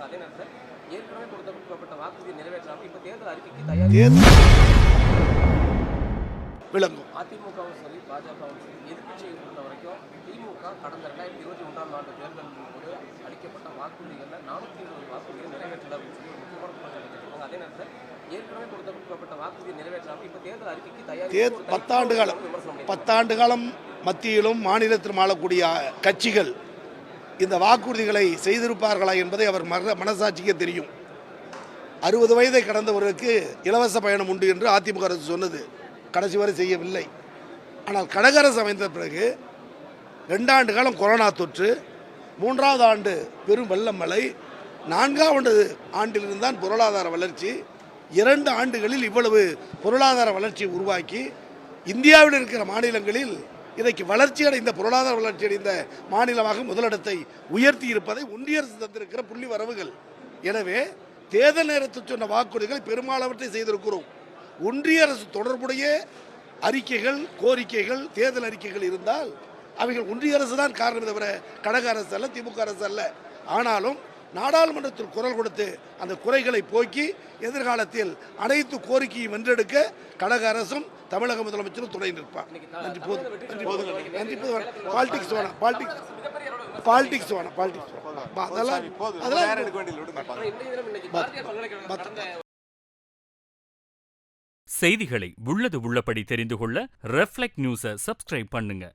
அதே நேரத்தில் ஏற்கனவே கொடுக்கப்பட்ட வாக்குறுதியை நிறைவேற்றாமல் இப்போ தேர்தல் அறிக்கைக்கு தயார் விளங்கும். அதிமுகவும் சரி பாஜகவும் சரி எதிர்கட்சியை பொறுத்த வரைக்கும் திமுக கடந்த 2021ஆம் ஆண்டு தேர்தலின் போது அளிக்கப்பட்ட வாக்குறுதிகளில் 470 வாக்குறுதிகள் நிறைவேற்றல அப்படின்னு சொல்லி ஒரு முக்கியமான குற்றச்சாட்டு வச்சிருக்காங்க. அதே நேரத்தில் ஏற்கனவே கொடுக்கப்பட்ட வாக்குறுதியை நிறைவேற்றாமல் இப்போ தேர்தல் அறிக்கைக்கு தயார் 10 ஆண்டு காலம் மத்தியிலும் மாநிலத்திலும் ஆளக்கூடிய கட்சிகள் இந்த வாக்குறுதிகளை செய்திருப்பார்களா என்பதை அவர் மனசாட்சிக்கே தெரியும். 60 வயதை கடந்தவர்களுக்கு இலவச பயணம் உண்டு என்று அதிமுக அரசு சொன்னது, கடைசி வரை செய்யவில்லை. ஆனால் கழக அரசு அமைந்த பிறகு 2 ஆண்டு காலம் கொரோனா தொற்று, 3வது ஆண்டு பெரும் வெள்ளம் மழை, 4வது ஆண்டிலிருந்தான் பொருளாதார வளர்ச்சி. 2 ஆண்டுகளில் இவ்வளவு பொருளாதார வளர்ச்சியை உருவாக்கி இந்தியாவில் இருக்கிற மாநிலங்களில் இன்றைக்கு வளர்ச்சியடைந்த பொருளாதார வளர்ச்சியடைந்த மாநிலமாக முதலிடத்தை உயர்த்தி இருப்பதை ஒன்றிய அரசு தந்திருக்கிற புள்ளி வரவுகள். எனவே தேர்தல் நேரத்தில் சொன்ன வாக்குறுதிகளை பெரும்பாலானவற்றை செய்திருக்கிறோம். ஒன்றிய அரசு தொடர்புடைய அறிக்கைகள், கோரிக்கைகள், தேர்தல் அறிக்கைகள் இருந்தால் அவைகள் ஒன்றிய அரசு தான் காரணம் தவிர கழக அரசு அல்ல, திமுக அரசு அல்ல. ஆனாலும் நாடாளுமன்றத்தில் குரல் கொடுத்து அந்த குறைகளை போக்கி எதிர்காலத்தில் அனைத்து கோரிக்கையும் வென்றெடுக்க கழக அரசும் தமிழக முதலமைச்சரும் துணை நிற்பார். நன்றி. போதும். பாலிடிக்ஸ் வேணாம், பாலிடிக்ஸ் வேணாம். செய்திகளை உள்ளது உள்ளபடி தெரிந்து கொள்ள ரெஃப்ளெக்ட் நியூஸை சப்ஸ்கிரைப் பண்ணுங்க.